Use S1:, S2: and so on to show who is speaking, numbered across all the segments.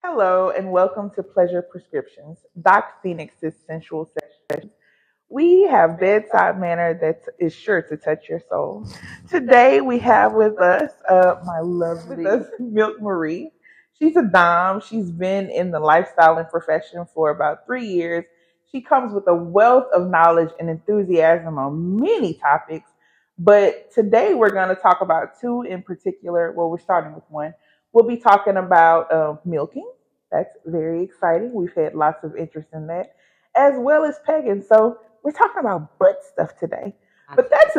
S1: Hello and welcome to Pleasure Prescriptions, Doc Phoenix's sensual sessions. We have bedside manner that is sure to touch your soul. Today we have with us my lovely Milk Marie. She's a dom. She's been in the lifestyling profession for about 3 years. She comes with a wealth of knowledge and enthusiasm on many topics. But today we're going to talk about two in particular. Well, we're starting with one. We'll be talking about milking. That's very exciting. We've had lots of interest in that, as well as pegging. So we're talking about butt stuff today. But that's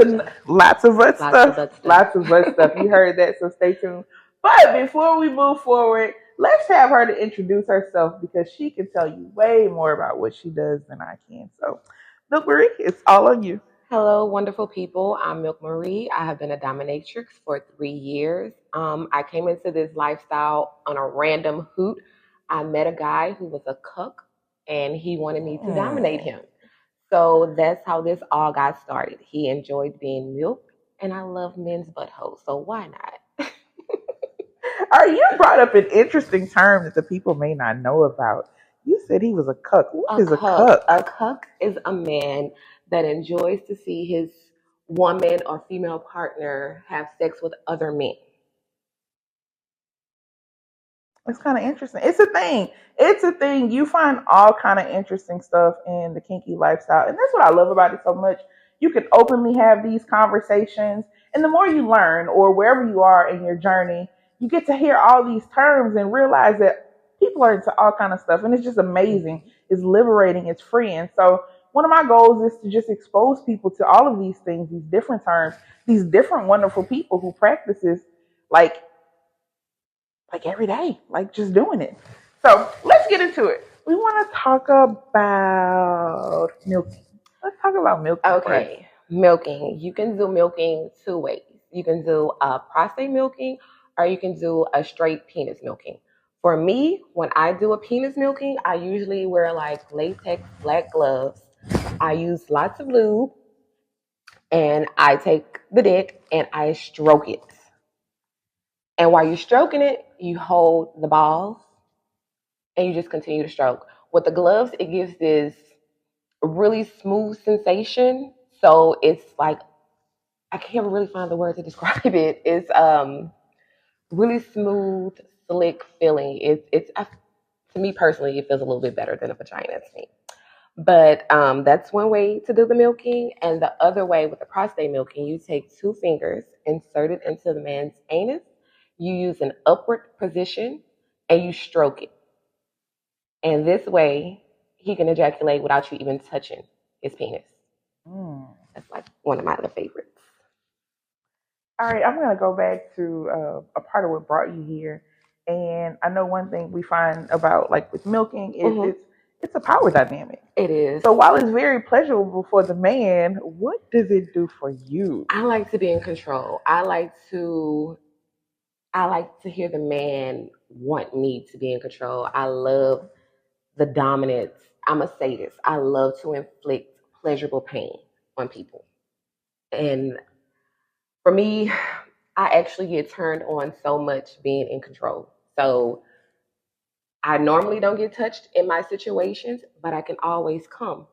S1: lots of butt stuff. Lots of butt stuff. You heard that, so stay tuned. But before we move forward, let's have her to introduce herself because she can tell you way more about what she does than I can. So, Milk Marie, it's all on you.
S2: Hello, wonderful people. I'm Milk Muhree. I have been a dominatrix for 3 years. I came into this lifestyle on a random hoot. I met a guy who was a cuck and he wanted me to dominate him. So that's how this all got started. He enjoyed being milked and I love men's buttholes. So why not?
S1: All right, you brought up an interesting term that the people may not know about. You said he was a cuck. What is a cuck?
S2: A cuck is a man that enjoys to see his woman or female partner have sex with other men.
S1: It's kind of interesting. It's a thing. It's a thing. You find all kind of interesting stuff in the kinky lifestyle, and that's what I love about it so much. You can openly have these conversations, and the more you learn, or wherever you are in your journey, you get to hear all these terms and realize that people are into all kind of stuff, and it's just amazing. It's liberating. It's freeing. So one of my goals is to just expose people to all of these things, these different terms, these different wonderful people who practices like every day, like just doing it. So let's get into it. We want to talk about milking. Let's talk about milking.
S2: Okay, first. Milking. You can do milking two ways. You can do prostate milking or you can do a straight penis milking. For me, when I do a penis milking, I usually wear like latex black gloves. I use lots of lube and I take the dick and I stroke it. And while you're stroking it, you hold the balls and you just continue to stroke. With the gloves, it gives this really smooth sensation. So it's like, I can't really find the word to describe it. It's really smooth, slick feeling. It's to me personally, it feels a little bit better than a vagina to me. But that's one way to do the milking. And the other way with the prostate milking, you take 2 fingers, insert it into the man's anus. You use an upward position and you stroke it. And this way, he can ejaculate without you even touching his penis. That's like one of my other favorites.
S1: All right, I'm going to go back to a part of what brought you here. And I know one thing we find about like with milking is it's a power dynamic.
S2: It is.
S1: So while it's very pleasurable for the man, what does it do for you?
S2: I like to be in control. I like to hear the man want me to be in control. I love the dominance. I'm a sadist. I love to inflict pleasurable pain on people. And for me, I actually get turned on so much being in control. So I normally don't get touched in my situations, but I can always come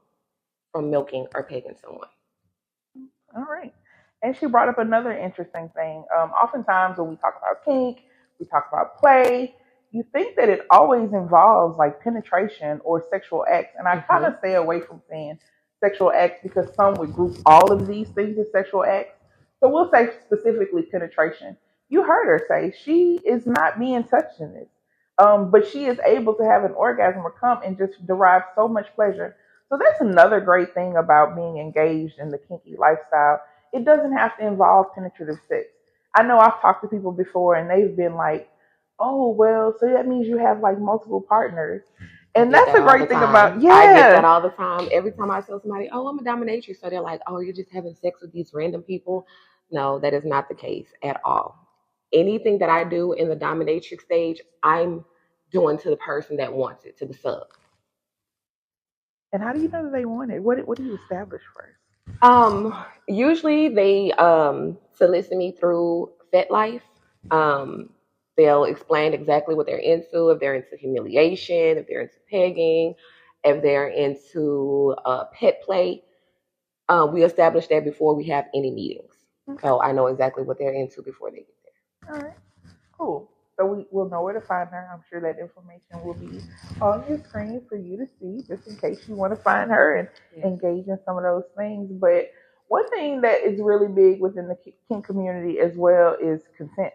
S2: from milking or pegging someone.
S1: All right. And she brought up another interesting thing. Oftentimes when we talk about kink, we talk about play, you think that it always involves like penetration or sexual acts. And I kind of stay away from saying sexual acts because some would group all of these things as sexual acts. So we'll say specifically penetration. You heard her say she is not being touched in this. But she is able to have an orgasm or come and just derive so much pleasure. So that's another great thing about being engaged in the kinky lifestyle. It doesn't have to involve penetrative sex. I know I've talked to people before and they've been like, oh, well, so that means you have like multiple partners. And that's a great thing about, yeah.
S2: I get that all the time. Every time I tell somebody, oh, I'm a dominatrix. So they're like, oh, you're just having sex with these random people. No, that is not the case at all. Anything that I do in the dominatrix stage, I'm doing to the person that wants it, to the sub.
S1: And how do you know that they want it? What do you establish first?
S2: Usually they solicit me through FetLife. They'll explain exactly what they're into, if they're into humiliation, if they're into pegging, if they're into pet play. We establish that before we have any meetings.
S1: Okay.
S2: So I know exactly what they're into before they get there.
S1: All right. Cool. So we'll know where to find her. I'm sure that information will be on your screen for you to see, just in case you want to find her and engage in some of those things. But one thing that is really big within the kink community as well is consent.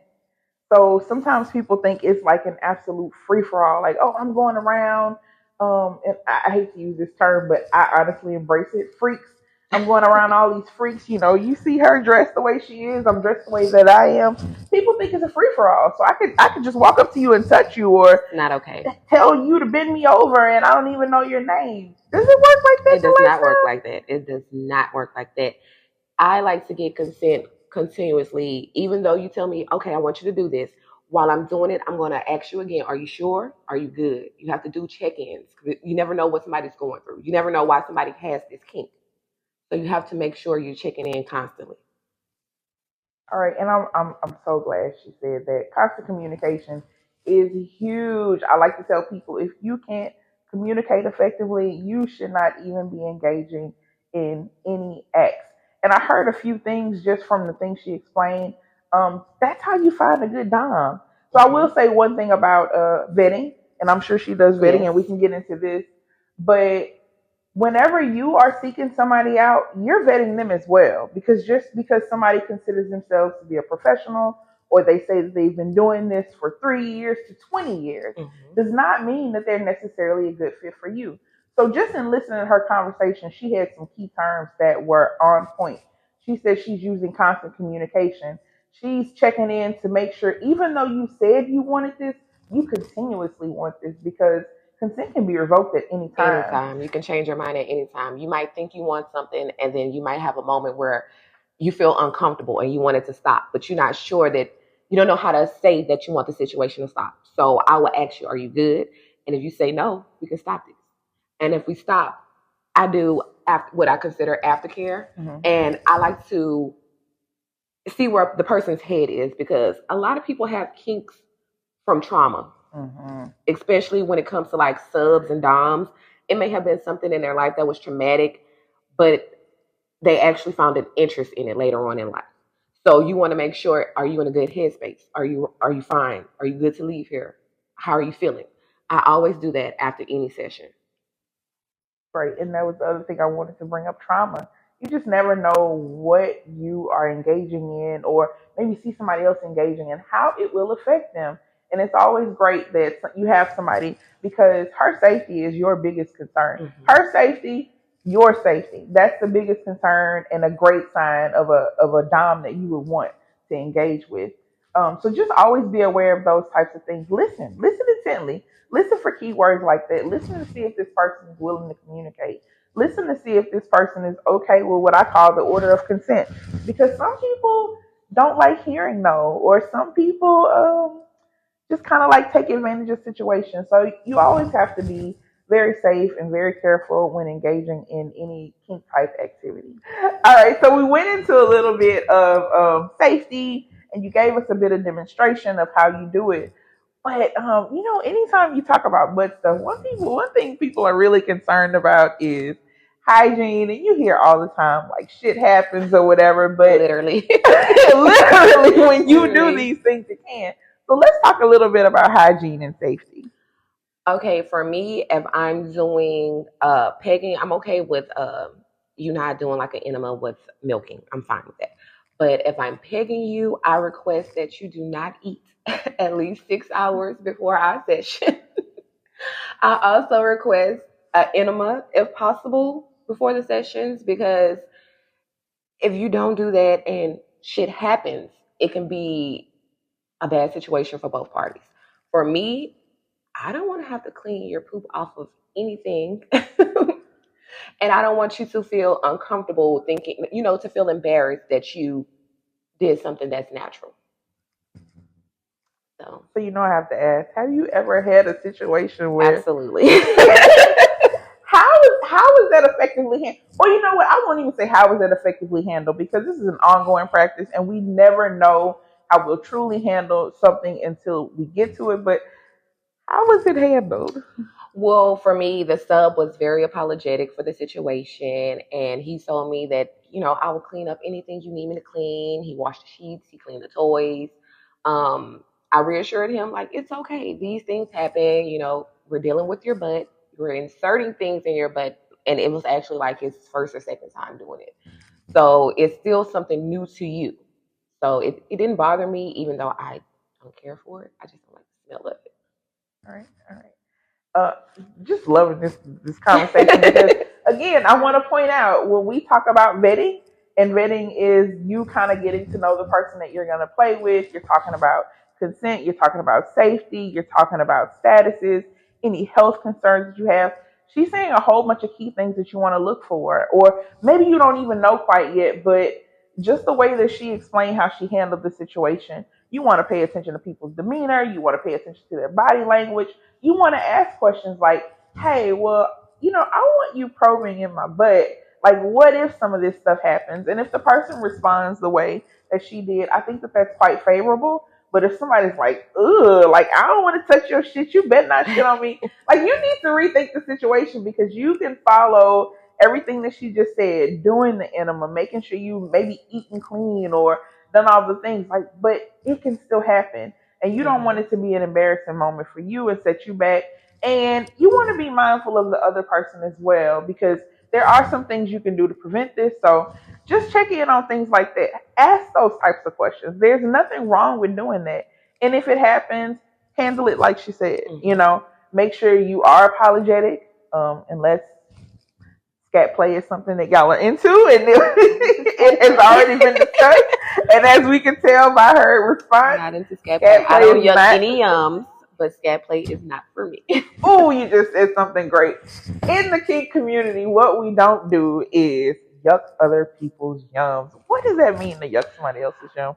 S1: So sometimes people think it's like an absolute free for all, like, oh, I'm going around, and I hate to use this term, but I honestly embrace it. Freaks. I'm going around all these freaks. You know, you see her dressed the way she is. I'm dressed the way that I am. People think it's a free for all. So I could just walk up to you and touch you, or
S2: not okay.
S1: Tell you to bend me over, and I don't even know your name. Does it work like that?
S2: It does not work like that. It does not work like that. I like to get consent continuously, even though you tell me, okay, I want you to do this. While I'm doing it, I'm going to ask you again, are you sure? Are you good? You have to do check-ins. You never know what somebody's going through. You never know why somebody has this kink. So you have to make sure you're checking in constantly.
S1: All right, and I'm so glad she said that. Constant communication is huge. I like to tell people, if you can't communicate effectively, you should not even be engaging in any acts. And I heard a few things just from the things she explained. That's how you find a good dom. So I will say one thing about vetting, and I'm sure she does vetting, and we can get into this. But whenever you are seeking somebody out, you're vetting them as well. Because just because somebody considers themselves to be a professional, or they say that they've been doing this for 3 years to 20 years, does not mean that they're necessarily a good fit for you. So just in listening to her conversation, she had some key terms that were on point. She said she's using constant communication. She's checking in to make sure, even though you said you wanted this, you continuously want this, because consent can be revoked at any time.
S2: Anytime. You can change your mind at any time. You might think you want something, and then you might have a moment where you feel uncomfortable and you want it to stop, but you're not sure that you don't know how to say that you want the situation to stop. So I will ask you, are you good? And if you say no, we can stop this. And if we stop, I do what I consider aftercare. And I like to see where the person's head is, because a lot of people have kinks from trauma. Especially when it comes to like subs and doms. It may have been something in their life that was traumatic, but they actually found an interest in it later on in life. So you want to make sure, are you in a good headspace? Are you fine? Are you good to leave here? How are you feeling? I always do that after any session.
S1: Right, and that was the other thing I wanted to bring up, trauma. You just never know what you are engaging in, or maybe see somebody else engaging in, how it will affect them. And it's always great that you have somebody, because her safety is your biggest concern. Her safety, your safety. That's the biggest concern, and a great sign of a dom that you would want to engage with. So just always be aware of those types of things. Listen intently. Listen for keywords like that. Listen to see if this person is willing to communicate. Listen to see if this person is okay with what I call the order of consent. Because some people don't like hearing no, or some people just kind of like take advantage of situations. So you always have to be very safe and very careful when engaging in any kink type activity. All right, so we went into a little bit of safety, and you gave us a bit of demonstration of how you do it. But anytime you talk about butt stuff, one thing people are really concerned about is hygiene, and you hear all the time like shit happens or whatever. But
S2: literally,
S1: literally, when you do these things, it can. So let's talk a little bit about hygiene and safety.
S2: Okay, for me, if I'm doing pegging, I'm okay with you not doing like an enema with milking. I'm fine with that. But if I'm pegging you, I request that you do not eat at least 6 hours before our session. I also request an enema, if possible, before the sessions, because if you don't do that and shit happens, it can be a bad situation for both parties. For me, I don't want to have to clean your poop off of anything. And I don't want you to feel uncomfortable thinking, to feel embarrassed that you did something that's natural.
S1: So I have to ask, have you ever had a situation where...
S2: Absolutely.
S1: How is that effectively handled? Or you know what? I won't even say how is that effectively handled, because this is an ongoing practice, and we never know I will truly handle something until we get to it. But how was it handled?
S2: Well, for me, the sub was very apologetic for the situation, and he told me that, I will clean up anything you need me to clean. He washed the sheets, he cleaned the toys. I reassured him, like, it's okay. These things happen. We're dealing with your butt. We're inserting things in your butt, and it was actually like his first or second time doing it. So it's still something new to you. So it didn't bother me, even though I don't care for it. I just don't like the smell of it.
S1: All right, all right. Just loving this conversation because again, I want to point out when we talk about vetting, and vetting is you kind of getting to know the person that you're going to play with. You're talking about consent. You're talking about safety. You're talking about statuses, any health concerns that you have. She's saying a whole bunch of key things that you want to look for, or maybe you don't even know quite yet, but just the way that she explained how she handled the situation, you want to pay attention to people's demeanor. You want to pay attention to their body language. You want to ask questions like, hey, well, I want you probing in my butt. Like, what if some of this stuff happens? And if the person responds the way that she did, I think that that's quite favorable. But if somebody's like, ugh, like, I don't want to touch your shit, you better not shit on me. Like, you need to rethink the situation because you can follow everything that she just said, doing the enema, making sure you maybe eating clean or done all the things. Like, but it can still happen. And you don't want it to be an embarrassing moment for you and set you back. And you want to be mindful of the other person as well because there are some things you can do to prevent this. So just check in on things like that. Ask those types of questions. There's nothing wrong with doing that. And if it happens, handle it like she said. Make sure you are apologetic, unless scat play is something that y'all are into, and it has already been discussed. And as we can tell by her response,
S2: not into scat play. I don't yuck any yums, but scat play is not for me.
S1: Oh, you just said something great. In the kink community, what we don't do is yuck other people's yums. What does that mean to yuck somebody else's yum?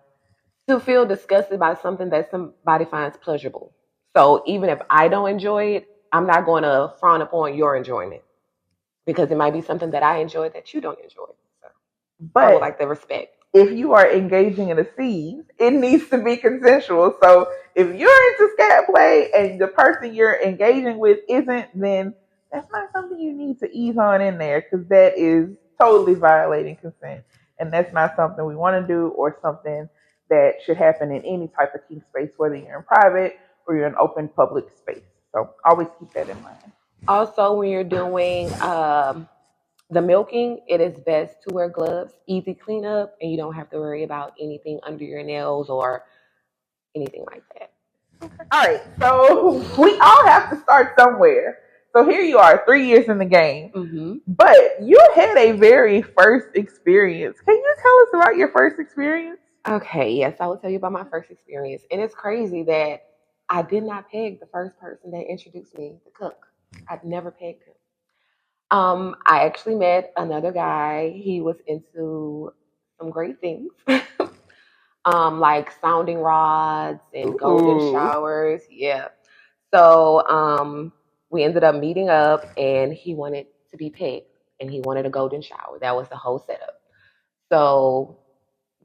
S2: To feel disgusted by something that somebody finds pleasurable. So even if I don't enjoy it, I'm not going to frown upon your enjoyment because it might be something that I enjoy that you don't enjoy. So, but I would like the respect.
S1: If you are engaging in a scene, it needs to be consensual. So if you're into scat play and the person you're engaging with isn't, then that's not something you need to ease on in there because that is totally violating consent. And that's not something we want to do or something that should happen in any type of kink space, whether you're in private or you're in open public space. So always keep that in mind.
S2: Also, when you're doing the milking, it is best to wear gloves, easy cleanup, and you don't have to worry about anything under your nails or anything like that.
S1: All right, so we all have to start somewhere. So here you are, 3 years in the game, but you had a very first experience. Can you tell us about your first experience?
S2: Okay, yes, I will tell you about my first experience. And it's crazy that I did not peg the first person that introduced me, the cook. I'd never pegged him. I actually met another guy. He was into some great things, like sounding rods and golden showers. Yeah. So we ended up meeting up, and he wanted to be pegged, and he wanted a golden shower. That was the whole setup. So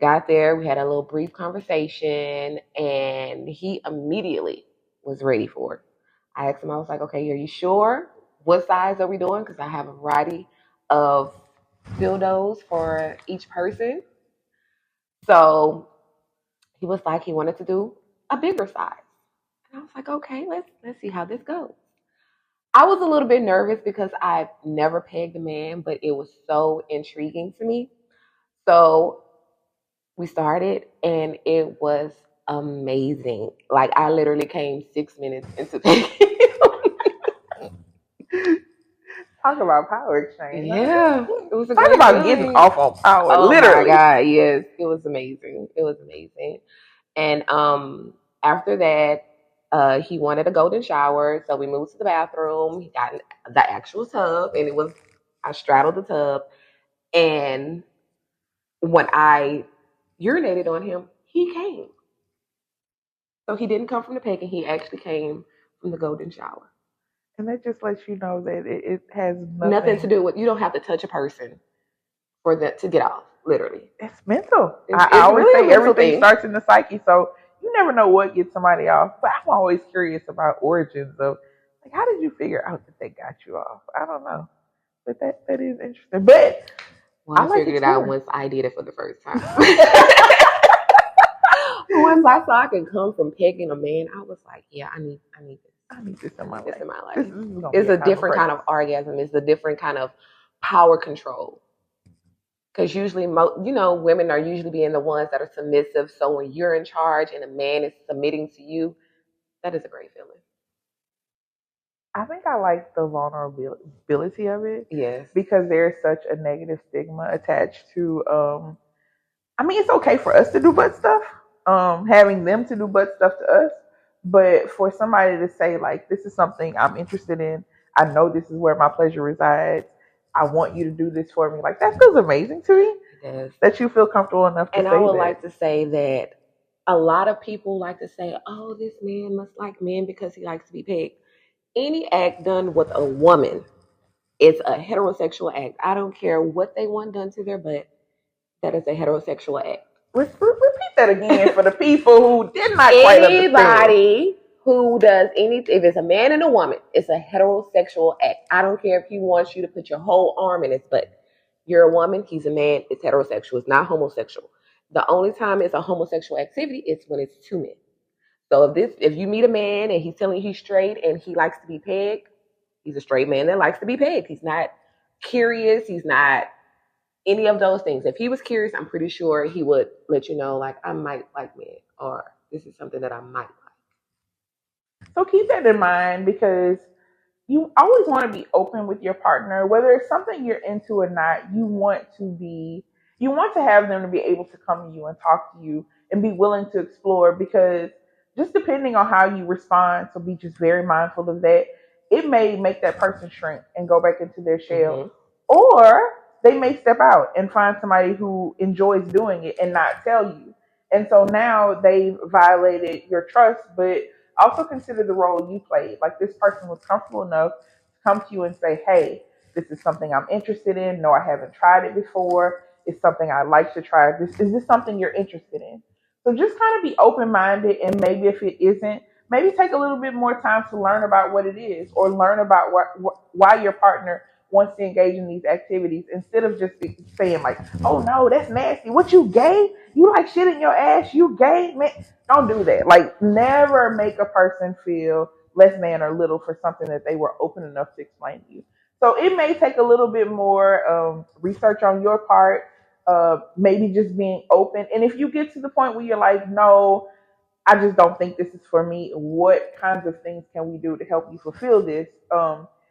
S2: got there, we had a little brief conversation, and he immediately was ready for it. I asked him, I was like, okay, are you sure? What size are we doing? Because I have a variety of dildos for each person. So he was like, he wanted to do a bigger size. And I was like, okay, let's see how this goes. I was a little bit nervous because I've never pegged a man, but it was so intriguing to me. So we started, and it was amazing. Like, I literally came 6 minutes into pegging.
S1: Talk about power exchange.
S2: Yeah, it was a
S1: Talk
S2: great
S1: about
S2: feeling.
S1: getting off on power.
S2: Oh
S1: literally.
S2: My God, yes, it was amazing. It was amazing. And after that, he wanted a golden shower, so we moved to the bathroom. He got the actual tub, and I straddled the tub, and when I urinated on him, he came. So he didn't come from the pegging; he actually came from the golden shower.
S1: And that just lets you know that it has
S2: nothing to do with, you don't have to touch a person to get off. literally.
S1: It's mental.
S2: It's
S1: I always
S2: really a
S1: say
S2: mental
S1: everything
S2: thing.
S1: starts in the psyche, so you never know what gets somebody off. But I'm always curious about origins of, like, how did you figure out that they got you off? I don't know, but that is interesting. But
S2: Well, I
S1: like
S2: figured it out
S1: exploring.
S2: once I did it for the first time. Once I saw I could come from pegging a man, I was like, yeah, I need this.
S1: I need this in my
S2: This
S1: life.
S2: in my life.
S1: This is gonna
S2: It's
S1: be
S2: a
S1: a time of
S2: different kind
S1: praise.
S2: of orgasm. It's a different kind of power control. Because usually, women are usually being the ones that are submissive. So when you're in charge and a man is submitting to you, that is a great feeling.
S1: I think I like the vulnerability of it
S2: Yes.
S1: because there's such a negative stigma attached to. I mean, it's okay for us to do butt stuff, having them to do butt stuff to us, but for somebody to say like, "This is something I'm interested in. I know this is where my pleasure resides. I want you to do this for me." Like that feels amazing to me.
S2: It does.
S1: That you feel comfortable enough to
S2: And I
S1: say
S2: would
S1: that.
S2: like to say that a lot of people like to say, oh, this man must like men because he likes to be pegged. Any act done with a woman is a heterosexual act. I don't care what they want done to their butt. That is a heterosexual act.
S1: Repeat that again for the people who did not quite understand.
S2: Anybody who does if it's a man and a woman, it's a heterosexual act. I don't care if he wants you to put your whole arm in his butt. You're a woman, he's a man, it's heterosexual, it's not homosexual. The only time it's a homosexual activity is when it's two men. So if you meet a man and he's telling you he's straight and he likes to be pegged, he's a straight man that likes to be pegged. He's not curious, he's not any of those things. If he was curious, I'm pretty sure he would let you know, like, I might like men, or this is something that I might like.
S1: So keep that in mind because you always want to be open with your partner, whether it's something you're into or not. You want to have them to be able to come to you and talk to you and be willing to explore because just depending on how you respond, so be just very mindful of that. It may make that person shrink and go back into their shell, or they may step out and find somebody who enjoys doing it and not tell you. And so now they've violated your trust, but also consider the role you played. Like this person was comfortable enough to come to you and say, hey, this is something I'm interested in. No, I haven't tried it before. It's something I'd like to try. Is this something you're interested in? So just kind of be open minded, and maybe if it isn't, maybe take a little bit more time to learn about what it is or learn about why your partner wants to engage in these activities instead of just saying like, oh no, that's nasty. What, you gay? You like shit in your ass? You gay? Man, don't do that. Like, never make a person feel less than or little for something that they were open enough to explain to you. So it may take a little bit more research on your part, maybe just being open. And if you get to the point where you're like, no, I just don't think this is for me. What kinds of things can we do to help you fulfill this?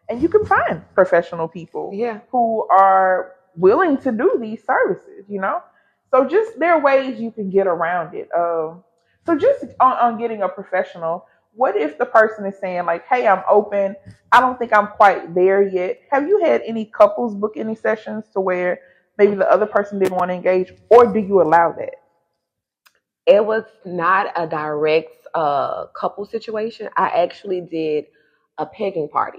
S1: And you can find professional people who are willing to do these services, you know? So just there are ways you can get around it. So just on getting a professional, what if the person is saying like, hey, I'm open. I don't think I'm quite there yet. Have you had any couples book any sessions to where maybe the other person didn't want to engage, or do you allow that?
S2: It was not a direct couple situation. I actually did a pegging party.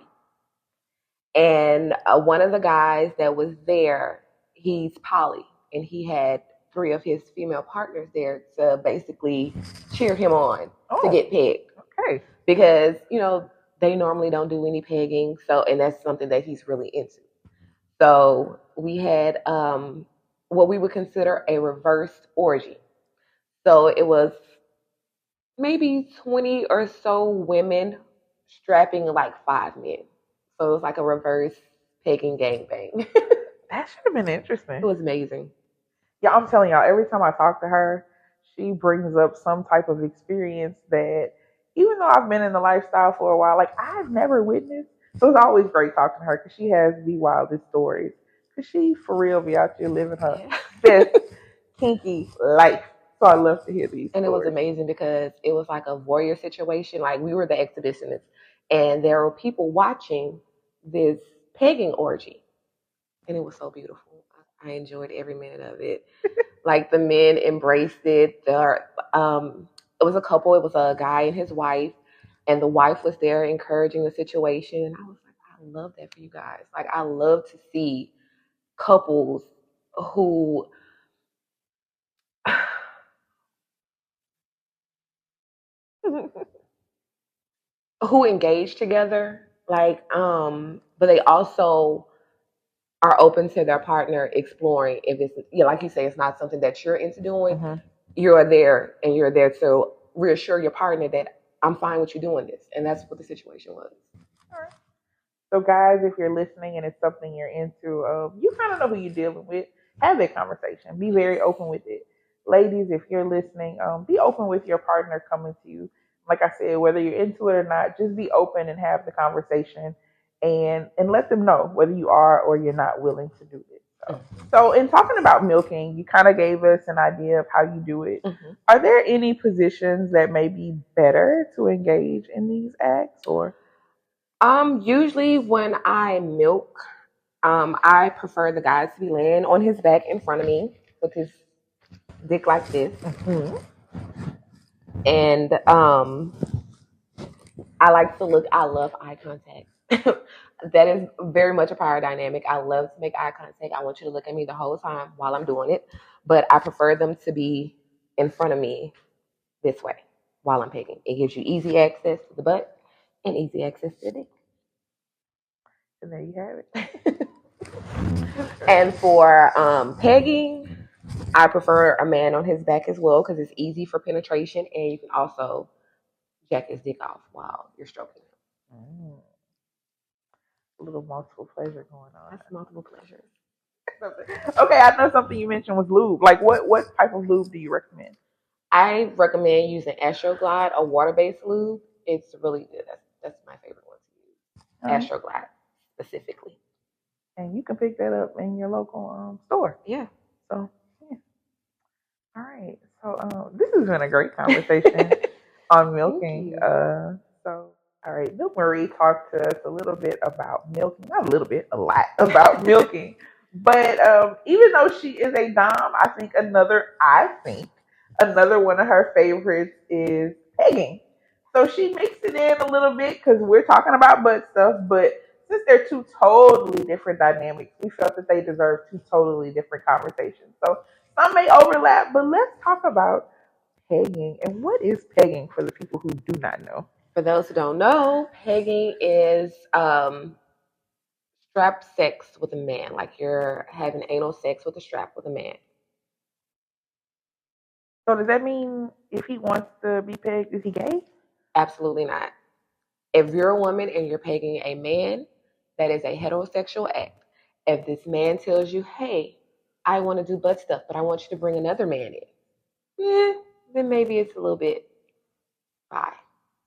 S2: And one of the guys that was there, he's poly, and he had three of his female partners there to basically cheer him on to get pegged.
S1: Okay.
S2: Because, they normally don't do any pegging. So, and that's something that he's really into. So we had what we would consider a reverse orgy. So it was maybe 20 or so women strapping like 5 men. So it was like a reverse pegging gangbang.
S1: That should have been interesting.
S2: It was amazing.
S1: Yeah, I'm telling y'all, every time I talk to her, she brings up some type of experience that even though I've been in the lifestyle for a while, like I've never witnessed. So it's always great talking to her because she has the wildest stories. Because she, for real, be out there living her best kinky life. So I love to hear these
S2: And
S1: stories.
S2: It was amazing because it was like a warrior situation. Like we were the exhibitionists, and there were people watching this pegging orgy. And it was so beautiful. I enjoyed every minute of it. Like the men embraced it. It was a couple. It was a guy and his wife, and the wife was there encouraging the situation. And I was like, I love that for you guys. Like I love to see couples who who engage together, but they also are open to their partner exploring if it's, like you say, it's not something that you're into doing.
S1: Mm-hmm.
S2: You're there to reassure your partner that I'm fine with you doing this, and that's what the situation was.
S1: All right. So, guys, if you're listening and it's something you're into, you kind of know who you're dealing with. Have that conversation. Be very open with it. Ladies, if you're listening, be open with your partner coming to you. Like I said, whether you're into it or not, just be open and have the conversation, and let them know whether you are or you're not willing to do this. So, in talking about milking, you kind of gave us an idea of how you do it.
S2: Mm-hmm.
S1: Are there any positions that may be better to engage in these acts, or?
S2: Usually when I milk, I prefer the guy to be laying on his back in front of me with his dick like this.
S1: Mm-hmm.
S2: And I love eye contact. That is very much a power dynamic. I love to make eye contact. I want you to look at me the whole time while I'm doing it. But I prefer them to be in front of me this way while I'm pegging. It gives you easy access to the butt and easy access to the dick.
S1: And there you have it.
S2: And for pegging, I prefer a man on his back as well because it's easy for penetration and you can also jack his dick off while you're stroking him.
S1: A little multiple pleasure going on.
S2: That's multiple pleasures.
S1: Okay, I know something you mentioned was lube. Like, what type of lube do you recommend?
S2: I recommend using Astroglide, a water-based lube. It's really good. That's my favorite one to use. Astroglide specifically.
S1: And you can pick that up in your local store.
S2: Yeah.
S1: So, yeah. All right. So, this has been a great conversation on milking. So, all right. Muhree talked to us a little bit about milking. Not a little bit, a lot about milking. But even though she is a dom, I think another one of her favorites is pegging. So she mixed it in a little bit because we're talking about butt stuff, but since they're two totally different dynamics, we felt that they deserve two totally different conversations. So some may overlap, but let's talk about pegging. And what is pegging for the people who do not know?
S2: For those who don't know, pegging is strap sex with a man, like you're having anal sex with a strap with a man.
S1: So does that mean if he wants to be pegged, is he gay?
S2: Absolutely not. If you're a woman and you're pegging a man, that is a heterosexual act. If this man tells you, hey, I want to do butt stuff, but I want you to bring another man in, then maybe it's a little bit bi.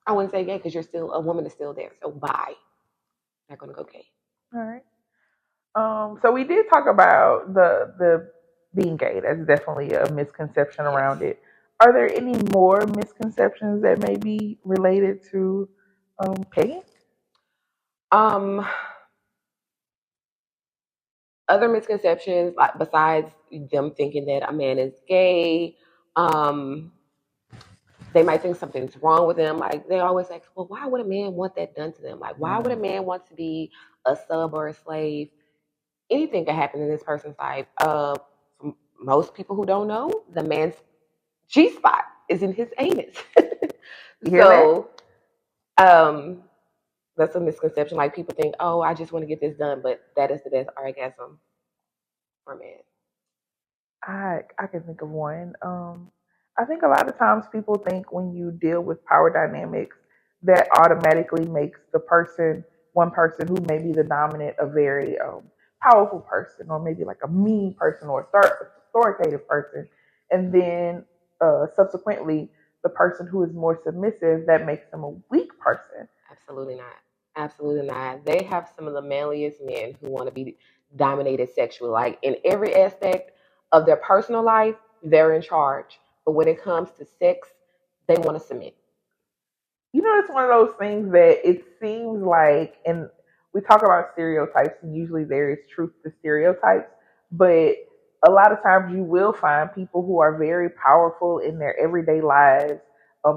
S2: I wouldn't say gay because you're still, a woman is still there. So bi. Not going to go gay.
S1: All right. So we did talk about the being gay. That's definitely a misconception around it. Are there any more misconceptions that may be related to pegging?
S2: Other misconceptions, like besides them thinking that a man is gay, they might think something's wrong with them. Like they always ask, well, why would a man want that done to them? Like, why would a man want to be a sub or a slave? Anything could happen in this person's life. Most people who don't know, the man's G spot is in his anus. So, that's a misconception. Like people think, oh, I just want to get this done, but that is the best orgasm for men.
S1: I can think of one. I think a lot of times people think when you deal with power dynamics, that automatically makes one person who may be the dominant, a very powerful person, or maybe like a mean person or authoritative person, and then subsequently the person who is more submissive, that makes them a weak person.
S2: Absolutely not. Absolutely not. They have some of the manliest men who want to be dominated sexually. Like in every aspect of their personal life, they're in charge. But when it comes to sex, they want to submit.
S1: You know, it's one of those things that it seems like, and we talk about stereotypes, and usually there is truth to stereotypes, but a lot of times you will find people who are very powerful in their everyday lives.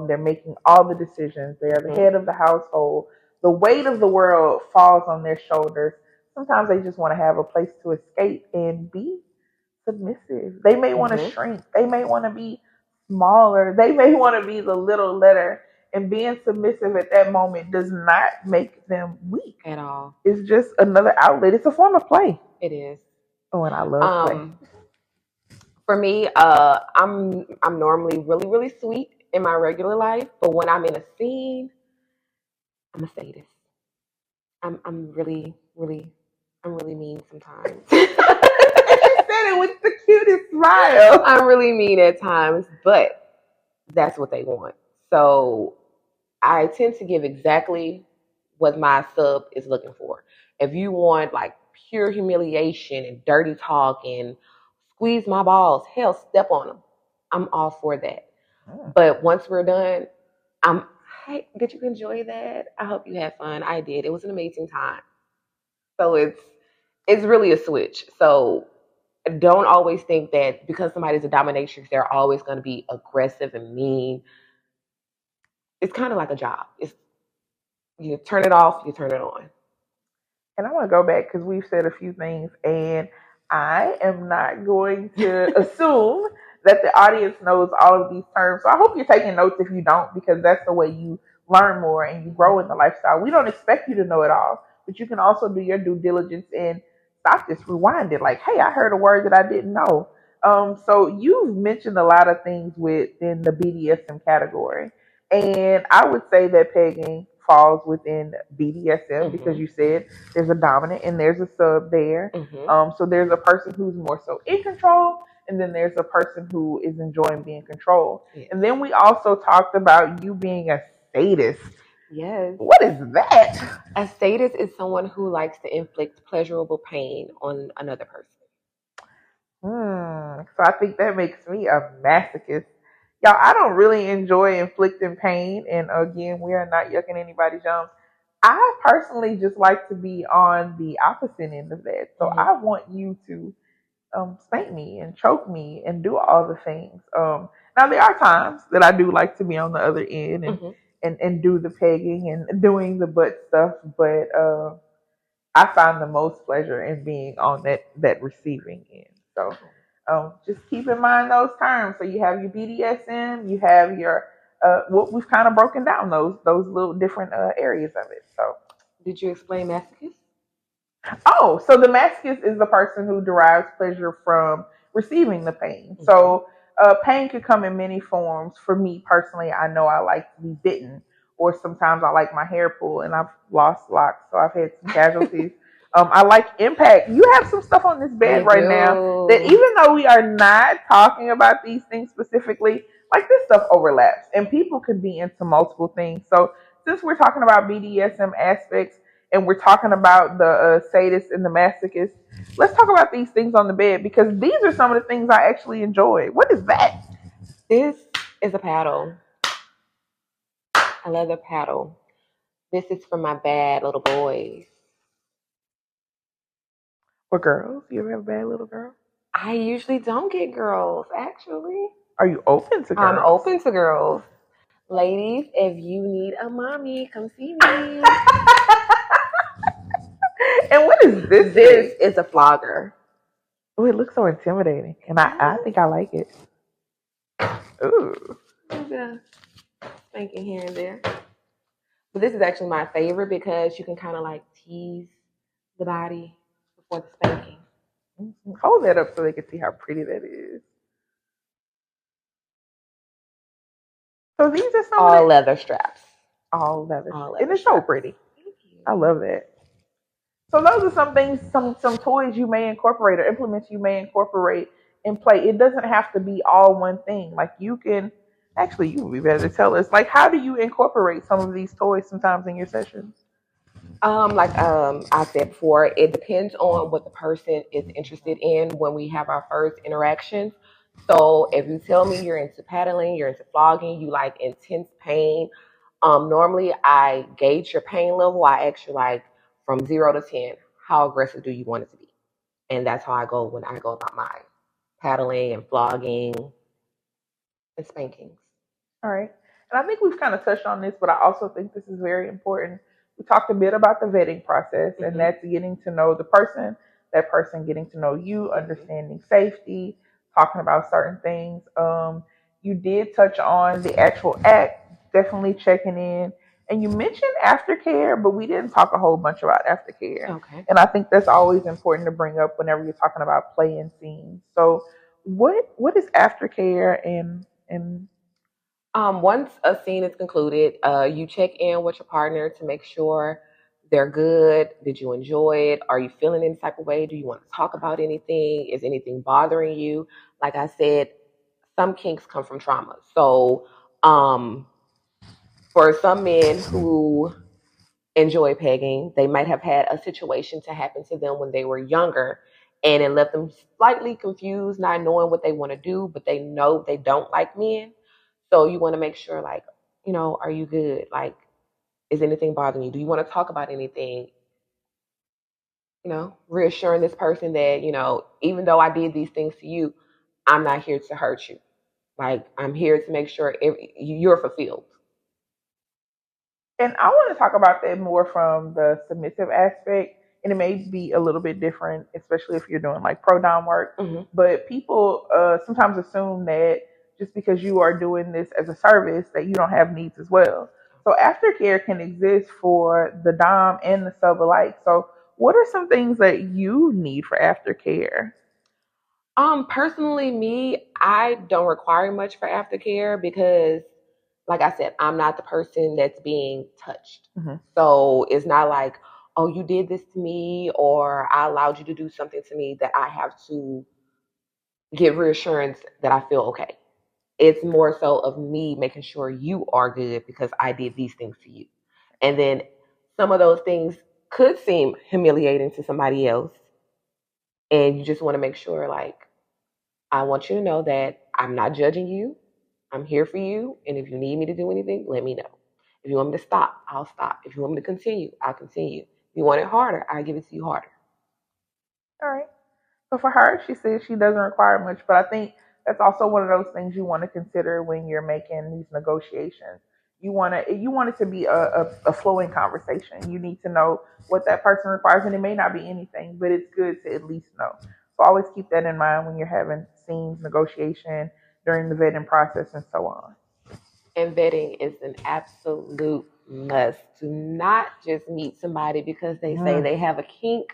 S1: They're making all the decisions. They are the head of the household. The weight of the world falls on their shoulders. Sometimes they just want to have a place to escape and be submissive. They may want to shrink. They may want to be smaller. They may want to be the little letter. And being submissive at that moment does not make them weak
S2: at all.
S1: It's just another outlet. It's a form of play.
S2: It is.
S1: Oh, and I love play.
S2: For me, I'm normally really, really sweet in my regular life, but when I'm in a scene, I'm a sadist. I'm really, really, I'm really mean sometimes.
S1: She said it with the cutest smile.
S2: I'm really mean at times, but that's what they want. So I tend to give exactly what my sub is looking for. If you want like pure humiliation and dirty talk and squeeze my balls, hell, step on them. I'm all for that. But once we're done, hey, did you enjoy that? I hope you had fun. I did. It was an amazing time. So it's really a switch. So don't always think that because somebody's a dominatrix, they're always going to be aggressive and mean. It's kind of like a job. It's you turn it off, you turn it on.
S1: And I want to go back because we've said a few things, and I am not going to assume that the audience knows all of these terms. So I hope you're taking notes if you don't, because that's the way you learn more and you grow in the lifestyle. We don't expect you to know it all, but you can also do your due diligence and stop this, rewind it. Like, hey, I heard a word that I didn't know. So you've mentioned a lot of things within the BDSM category, and I would say that pegging falls within BDSM because you said there's a dominant and there's a sub there. So there's a person who's more so in control, and then there's a person who is enjoying being controlled. Yes. And then we also talked about you being a sadist.
S2: Yes.
S1: What is that?
S2: A sadist is someone who likes to inflict pleasurable pain on another person.
S1: So I think that makes me a masochist. Y'all, I don't really enjoy inflicting pain, and again, we are not yucking anybody's yums. I personally just like to be on the opposite end of that. So I want you to spank me and choke me and do all the things. Now there are times that I do like to be on the other end and do the pegging and doing the butt stuff, but I find the most pleasure in being on that receiving end. So just keep in mind those terms. So you have your BDSM, you have your what we've kind of broken down those little different areas of it. So
S2: did you explain masochist?
S1: Oh, so the masochist is the person who derives pleasure from receiving the pain. So pain could come in many forms. For me personally, I know I like to be bitten, or sometimes I like my hair pulled, and I've lost locks, so I've had some casualties. I like impact. You have some stuff on this bed right now that even though we are not talking about these things specifically, like this stuff overlaps, and people could be into multiple things. So since we're talking about BDSM aspects, and we're talking about the sadist and the masochist, let's talk about these things on the bed, because these are some of the things I actually enjoy. What is that?
S2: This is a paddle. I love the paddle. This is for my bad little boys.
S1: Or girls? You ever have a bad little girl?
S2: I usually don't get girls, actually.
S1: Are you open to girls?
S2: I'm open to girls. Ladies, if you need a mommy, come see me.
S1: And what is this?
S2: This is a flogger.
S1: Oh, it looks so intimidating. And I think I like it. Ooh.
S2: There's a spanking here and there. But this is actually my favorite because you can kind of like tease the body before the spanking.
S1: Hold that up so they can see how pretty that is. So these are some
S2: all leather straps.
S1: All leather. And it's so pretty.
S2: Thank you.
S1: I love that. So those are some things, some toys you may incorporate or implements you may incorporate in play. It doesn't have to be all one thing. Like you can, actually, you would be better to tell us. Like, how do you incorporate some of these toys sometimes in your sessions?
S2: I said before, it depends on what the person is interested in when we have our first interactions. So if you tell me you're into paddling, you're into flogging, you like intense pain, normally I gauge your pain level. I ask you like from 0 to 10, how aggressive do you want it to be? And that's how I go when I go about my paddling and flogging and spankings.
S1: All right. And I think we've kind of touched on this, but I also think this is very important. We talked a bit about the vetting process, and that's getting to know the person, that person getting to know you, understanding safety, talking about certain things. You did touch on the actual act. definitely checking in. And you mentioned aftercare, but we didn't talk a whole bunch about aftercare.
S2: Okay.
S1: And I think that's always important to bring up whenever you're talking about play and scenes. So, what is aftercare and
S2: Once a scene is concluded, you check in with your partner to make sure they're good. Did you enjoy it? Are you feeling any type of way? Do you want to talk about anything? Is anything bothering you? Like I said, some kinks come from trauma. So, um, for some men who enjoy pegging, they might have had a situation to happen to them when they were younger, and it left them slightly confused, not knowing what they want to do, but they know they don't like men. So you want to make sure, like, are you good? Like, is anything bothering you? Do you want to talk about anything? Reassuring this person that, even though I did these things to you, I'm not here to hurt you. Like, I'm here to make sure you're fulfilled.
S1: And I want to talk about that more from the submissive aspect. And it may be a little bit different, especially if you're doing like pro dom work.
S2: Hmm.
S1: But people sometimes assume that just because you are doing this as a service, that you don't have needs as well. So aftercare can exist for the dom and the sub alike. So what are some things that you need for aftercare?
S2: Personally, me, I don't require much for aftercare because, like I said, I'm not the person that's being touched.
S1: Mm-hmm.
S2: So it's not like, oh, you did this to me, or I allowed you to do something to me that I have to get reassurance that I feel okay. It's more so of me making sure you are good because I did these things to you. And then some of those things could seem humiliating to somebody else. And you just want to make sure, like, I want you to know that I'm not judging you. I'm here for you. And if you need me to do anything, let me know. If you want me to stop, I'll stop. If you want me to continue, I'll continue. If you want it harder, I'll give it to you harder.
S1: All right. So for her, she says she doesn't require much, but I think that's also one of those things you want to consider when you're making these negotiations. You want it to be a flowing conversation. You need to know what that person requires, and it may not be anything, but it's good to at least know. So always keep that in mind when you're having scenes, negotiation during the vetting process, and so on.
S2: And vetting is an absolute must. Do not just meet somebody because they say
S1: Mm.
S2: they have a kink.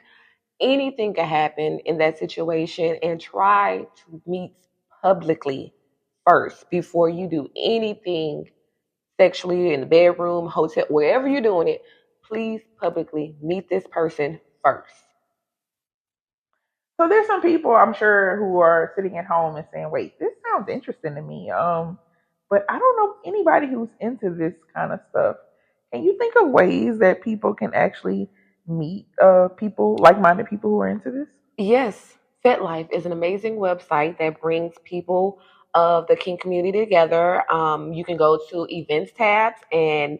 S2: Anything can happen in that situation, and try to meet publicly first before you do anything sexually in the bedroom, hotel, wherever you're doing it. Please publicly meet this person first.
S1: So there's some people I'm sure who are sitting at home and saying, "Wait, this sounds interesting to me." But I don't know anybody who's into this kind of stuff. Can you think of ways that people can actually meet people, like-minded people who are into this?
S2: Yes, FetLife is an amazing website that brings people of the kink community together. You can go to events tabs, and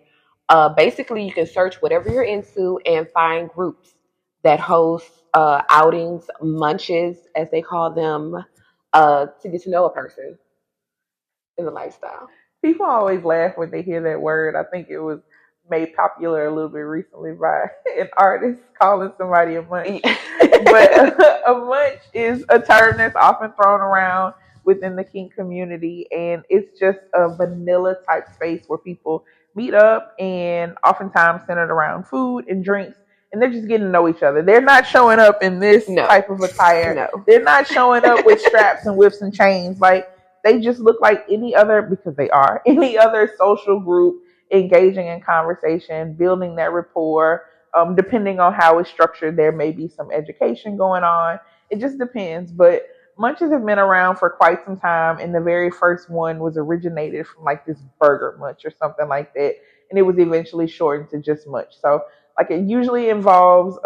S2: basically you can search whatever you're into and find groups that host outings, munches, as they call them, to get to know a person in the lifestyle.
S1: People always laugh when they hear that word. I think it was made popular a little bit recently by an artist calling somebody a munch. But a munch is a term that's often thrown around within the kink community, and it's just a vanilla type space where people meet up and oftentimes centered around food and drinks. And they're just getting to know each other. They're not showing up in this
S2: No,
S1: type of attire.
S2: no.
S1: They're not showing up with straps and whips and chains. Like, they just look like any other, because they are, any other social group engaging in conversation, building that rapport. Depending on how it's structured, there may be some education going on. It just depends. But munches have been around for quite some time, and the very first one was originated from like this burger munch or something like that, and it was eventually shortened to just munch. So like it usually involves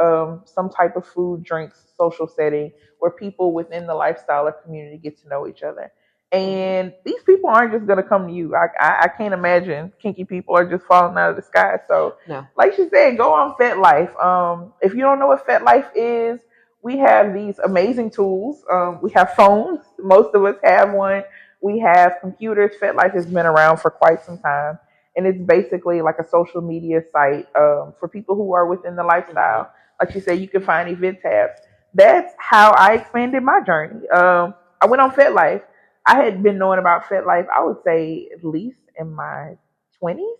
S1: some type of food, drinks, social setting where people within the lifestyle or community get to know each other.
S2: Mhm.
S1: And these people aren't just gonna come to you. I can't imagine kinky people are just falling out of the sky. So,
S2: No.
S1: like she said, go on FetLife. If you don't know what FetLife is, we have these amazing tools. We have phones. Most of us have one. We have computers. FetLife has been around for quite some time, and it's basically like a social media site for people who are within the
S2: Mhm.
S1: lifestyle. Like you said, you can find event tabs. That's how I expanded my journey. I went on FetLife. I had been knowing about FetLife, I would say at least in my 20s,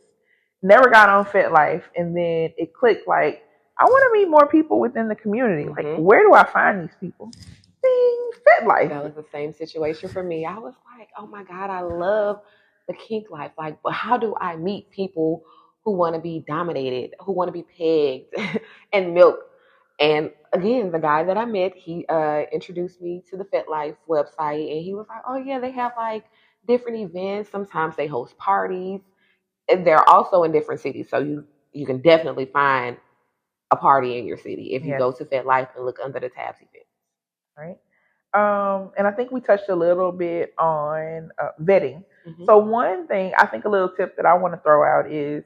S1: never got on FetLife, and then it clicked like, I want to meet more people within the community. Like, where do I find these people? Ding, FetLife.
S2: That was the same situation for me. I was like, oh my God, I love the kink life. Like, but how do I meet people who want to be dominated, who want to be pegged and milked? And again, the guy that I met, he introduced me to the FetLife website, and he was like, oh yeah, they have like different events. Sometimes they host parties, and they're also in different cities. So you can definitely find a party in your city if you go to FetLife and look under the tabs event.
S1: Right. And I think we touched a little bit on vetting. So one thing, I think a little tip that I want to throw out is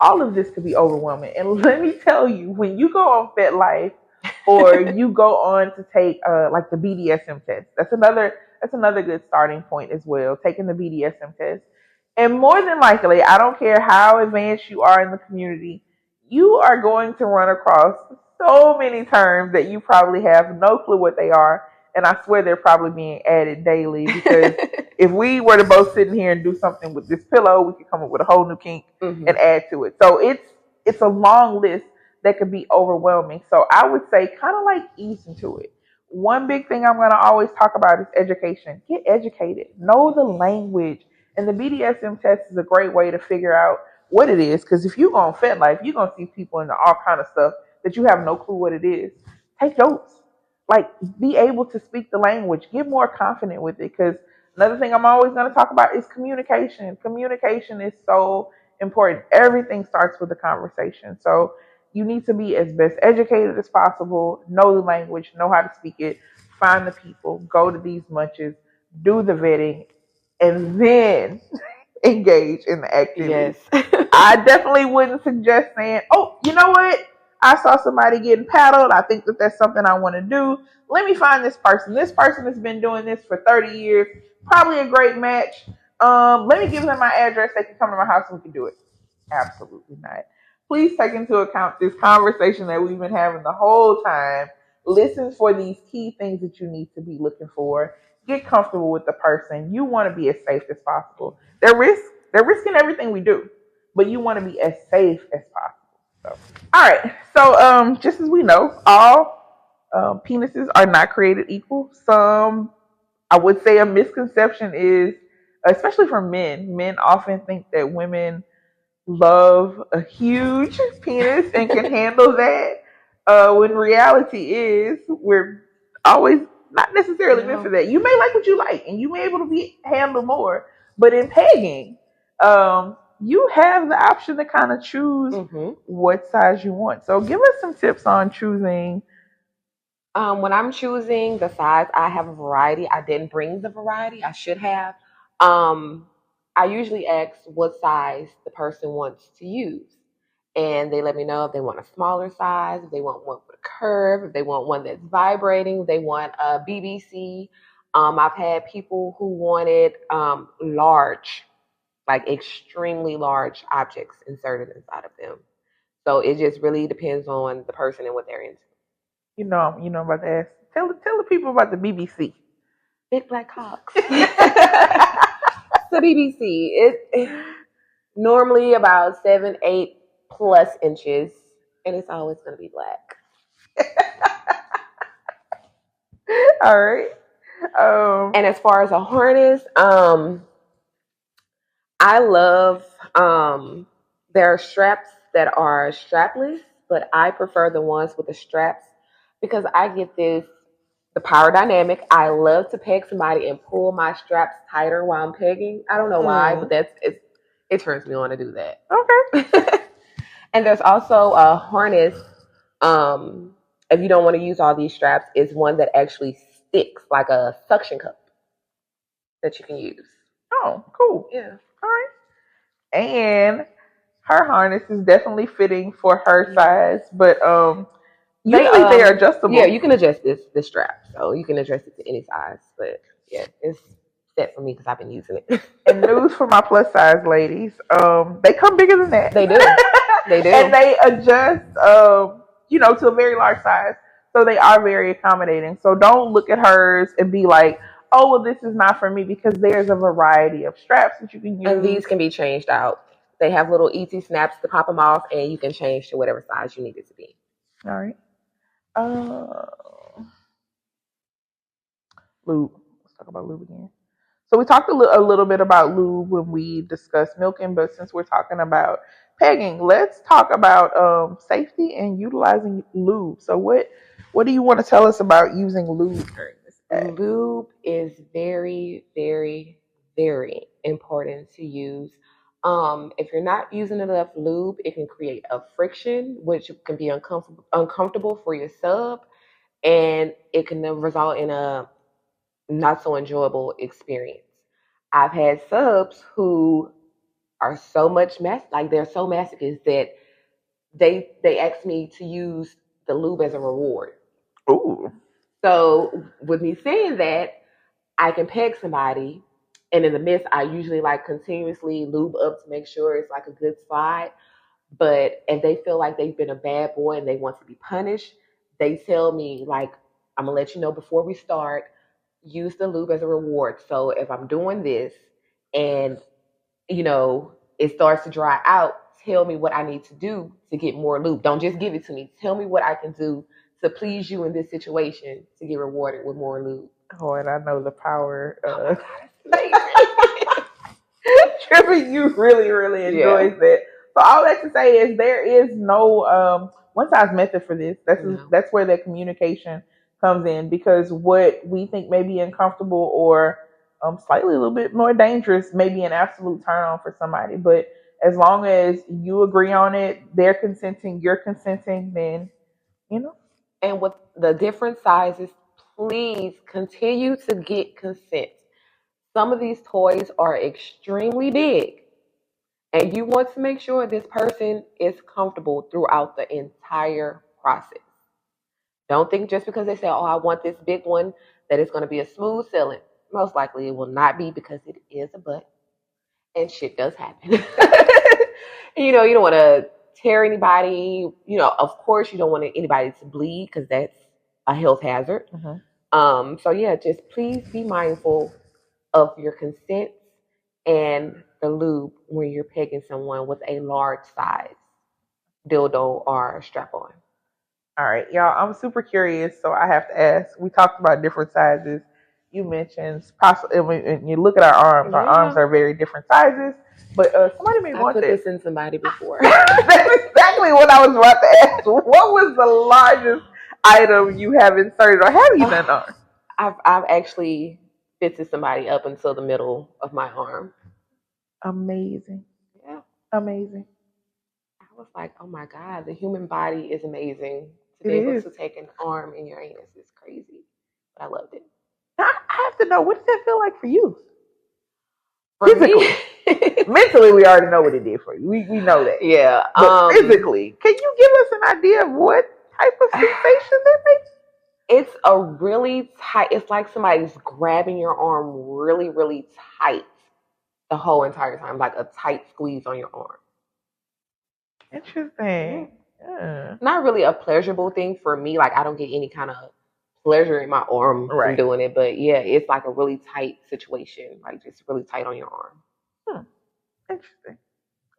S1: all of this could be overwhelming. And let me tell you, when you go on FetLife or you go on to take like the BDSM test, that's another good starting point as well, taking the BDSM test. And more than likely, I don't care how advanced you are in the community, you are going to run across so many terms that you probably have no clue what they are. And I swear they're probably being added daily, because if we were to both sit in here and do something with this pillow, we could come up with a whole new kink and add to it. So it's a long list that could be overwhelming. So I would say kind of like ease into it. One big thing I'm going to always talk about is education. Get educated. Know the language. And the BDSM test is a great way to figure out what it is. Because if you go on FetLife, you're going to see people into all kind of stuff that you have no clue what it is. Take notes. Like, be able to speak the language. Get more confident with it. Because another thing I'm always going to talk about is communication. Communication is so important. Everything starts with a conversation. So you need to be as best educated as possible. Know the language. Know how to speak it. Find the people. Go to these munches. Do the vetting. And then engage in the activity.
S2: Yes.
S1: I definitely wouldn't suggest saying, oh, you know what? I saw somebody getting paddled. I think that that's something I want to do. Let me find this person. This person has been doing this for 30 years. Probably a great match. Let me give them my address. They can come to my house and we can do it. Absolutely not. Please take into account this conversation that we've been having the whole time. Listen for these key things that you need to be looking for. Get comfortable with the person. You want to be as safe as possible. They're risking everything we do, but you want to be as safe as possible. So, all right. So, just as we know, all penises are not created equal. Some, I would say, a misconception is, especially for men. Men often think that women love a huge penis and can handle that. When reality is, we're always not necessarily meant for that. You may like what you like, and you may be able to handle more. But in pegging, you have the option to kind of choose what size you want. So give us some tips on choosing.
S2: When I'm choosing the size, I have a variety. I didn't bring the variety. I should have. I usually ask what size the person wants to use. And they let me know if they want a smaller size, if they want one with a curve, if they want one that's vibrating, if they want a BBC. I've had people who wanted large, like extremely large objects inserted inside of them. So it just really depends on the person and what they're into.
S1: You know I'm about to ask. Tell the people about the BBC.
S2: Big black cocks. The BBC. It's normally about 7, 8 plus inches, and it's always going to be black.
S1: All right.
S2: And as far as a harness, I love. There are straps that are strapless, but I prefer the ones with the straps because I get the power dynamic. I love to peg somebody and pull my straps tighter while I'm pegging. I don't know why, but it turns me on to do that.
S1: Okay.
S2: And there's also a harness. If you don't want to use all these straps, it's one that actually sticks like a suction cup that you can use.
S1: Oh, cool.
S2: Yeah.
S1: All right. And her harness is definitely fitting for her size, but usually they are adjustable.
S2: Yeah, you can adjust the strap, so you can adjust it to any size. But yeah, it's set for me because I've been using it.
S1: And news for my plus size ladies, they come bigger than that.
S2: They do. They do.
S1: And they adjust, to a very large size. So they are very accommodating. So don't look at hers and be like, oh, well, this is not for me, because there's a variety of straps that you can use.
S2: And these can be changed out they have little ET snaps to pop them off, and you can change to whatever size you need it to be.
S1: All right. Lube. Let's talk about lube again. So we talked a little bit about lube when we discussed milking, but since we're talking about pegging, let's talk about safety and utilizing lube. So what do you want to tell us about using lube during this act?
S2: Lube is very, very, very important to use. If you're not using enough lube, it can create a friction, which can be uncomfortable for your sub, and it can then result in a not so enjoyable experience. I've had subs who are so much they're so masochists that they ask me to use the lube as a reward.
S1: Ooh.
S2: So with me saying that, I can peg somebody, and in the midst, I usually like continuously lube up to make sure it's like a good slide. But if they feel like they've been a bad boy and they want to be punished, they tell me like, I'm gonna let you know before we start, use the lube as a reward. So if I'm doing this and it starts to dry out, tell me what I need to do to get more lube. Don't just give it to me. Tell me what I can do to please you in this situation to get rewarded with more lube.
S1: Oh, and I know the power.
S2: Oh my God,
S1: Trippy, you really, really enjoys that. So all that to say is there is no one size method for this. That's where that communication comes in, because what we think may be uncomfortable or slightly a little bit more dangerous may be an absolute turn on for somebody. But as long as you agree on it, they're consenting, you're consenting, then
S2: And with the different sizes, please continue to get consent. Some of these toys are extremely big, and you want to make sure this person is comfortable throughout the entire process. Don't think just because they say, "Oh, I want this big one," that it's going to be a smooth sailing. Most likely it will not be, because it is a butt, and shit does happen. You don't want to tear anybody. Of course, you don't want anybody to bleed, because that's a health hazard.
S1: Mm-hmm.
S2: So yeah, just please be mindful of your consent and the lube when you're pegging someone with a large size dildo or strap on.
S1: All right, y'all, I'm super curious, so I have to ask. We talked about different sizes. You mentioned possibly, when you look at our arms are very different sizes, but somebody may want
S2: this. I
S1: this.
S2: put this in somebody before.
S1: That's exactly what I was about to ask. What was the largest item you have inserted, or have you done on?
S2: I've actually fitted somebody up until the middle of my arm.
S1: Amazing.
S2: Yeah.
S1: Amazing.
S2: I was like, oh my God, the human body is amazing. To be able to take an arm in your anus is crazy. But I loved it.
S1: I have to know, what did that feel like for you?
S2: Physically.
S1: Mentally, we already know what it did for you. We know that.
S2: Yeah.
S1: But physically, can you give us an idea of what type of sensation that makes?
S2: It's a really tight, it's like somebody's grabbing your arm really, really tight the whole entire time, like a tight squeeze on your arm.
S1: Interesting. Yeah.
S2: Not really a pleasurable thing for me. Like, I don't get any kind of pleasure in my arm from doing it. But yeah, it's like a really tight situation, like just really tight on your arm.
S1: Interesting.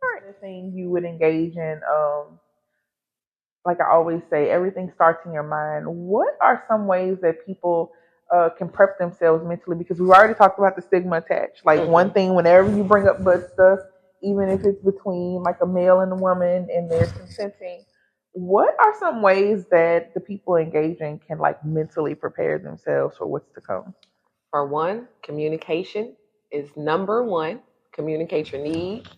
S1: All right. The thing you would engage in, like I always say, everything starts in your mind. What are some ways that people can prep themselves mentally? Because we've already talked about the stigma attached. Like one thing, whenever you bring up butt stuff, even if it's between like a male and a woman and they're consenting, what are some ways that the people engaging can like mentally prepare themselves for what's to come?
S2: For one, communication is number one. Communicate your needs.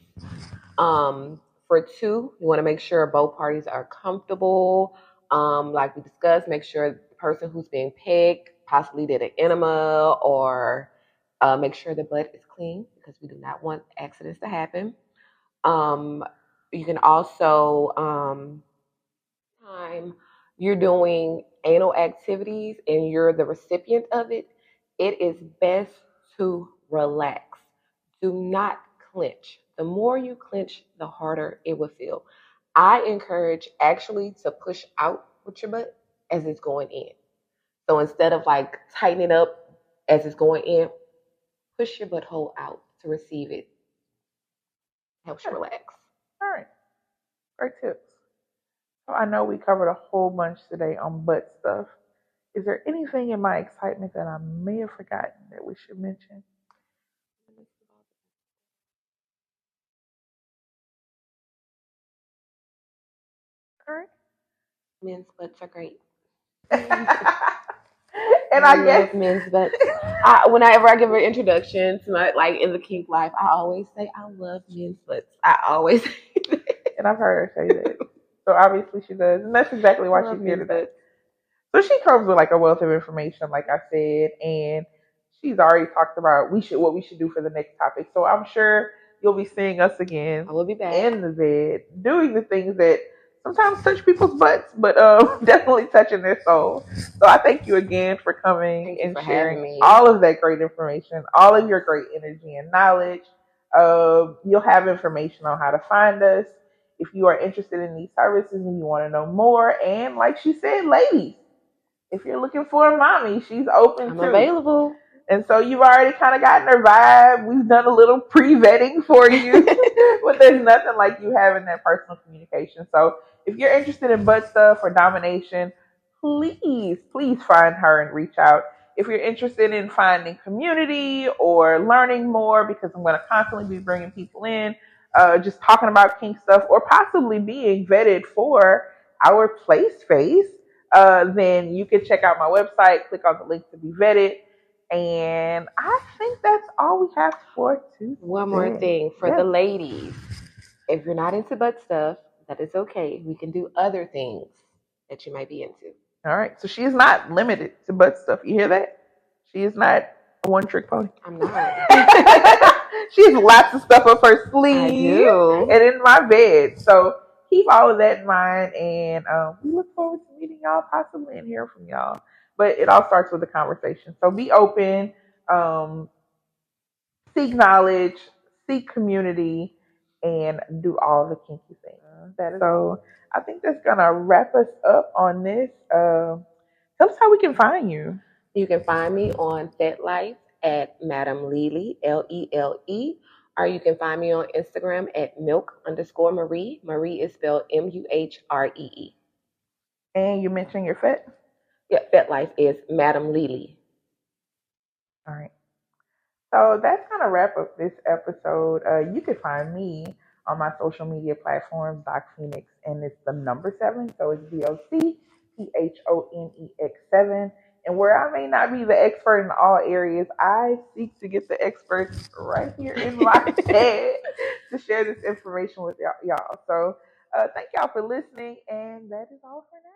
S2: For two, you want to make sure both parties are comfortable. Like we discussed, make sure the person who's being pegged possibly did an enema, or make sure the butt is clean, because we do not want accidents to happen. You can also, time you're doing anal activities and you're the recipient of it, it is best to relax. Do not clench. The more you clench, the harder it will feel. I encourage actually to push out with your butt as it's going in. So instead of like tightening up as it's going in, push your butthole out to receive it. Helps you relax.
S1: All right. Great tips. So I know we covered a whole bunch today on butt stuff. Is there anything in my excitement that I may have forgotten that we should mention? All right.
S2: Men's butts are great.
S1: And
S2: I
S1: I guess
S2: love men's butts. Whenever I give an introduction to my in the kink life, I always say I love men's butts. I always say that.
S1: And I've heard her say that. So obviously she does. And that's exactly why she's here today. So she comes with like a wealth of information, like I said, and she's already talked about what we should do for the next topic. So I'm sure you'll be seeing us again
S2: I will be back
S1: in the bed doing the things that sometimes touch people's butts, but definitely touching their soul. So I thank you again for coming and sharing all of that great information, all of your great energy and knowledge. You'll have information on how to find us if you are interested in these services and you want to know more. And like she said, ladies, if you're looking for a mommy, she's open
S2: I'm
S1: too.
S2: available.
S1: And so you've already kind of gotten her vibe. We've done a little pre-vetting for you, but there's nothing like you having that personal communication. So if you're interested in butt stuff or domination, please find her and reach out. If you're interested in finding community or learning more, because I'm going to constantly be bringing people in, just talking about kink stuff or possibly being vetted for our play space, then you can check out my website, click on the link to be vetted. And I think that's all we have for today.
S2: One more thing for the ladies. If you're not into butt stuff, that is okay. We can do other things that you might be into.
S1: All right. So she is not limited to butt stuff. You hear that? She is not a one-trick pony.
S2: I'm not.
S1: She has lots of stuff up her sleeve and in my bed. So keep all of that in mind. And we look forward to meeting y'all possibly and hearing from y'all. But it all starts with a conversation. So be open, seek knowledge, seek community, and do all the kinky things. So I think that's going to wrap us up on this. Tell us how we can find you.
S2: You can find me on FetLife at Madam Lele, Lele, or you can find me on Instagram at milk_Muhree. Muhree is spelled Muhree.
S1: And you mentioned your Fet?
S2: Yeah, FetLife is Madam Lele.
S1: All right. So that's going to wrap up this episode. You can find me on my social media platforms, Doc Phoenix, and it's the number 7. So it's DOCPHONEX7. And where I may not be the expert in all areas, I seek to get the experts right here in my head to share this information with y'all. So thank y'all for listening, and that is all for now.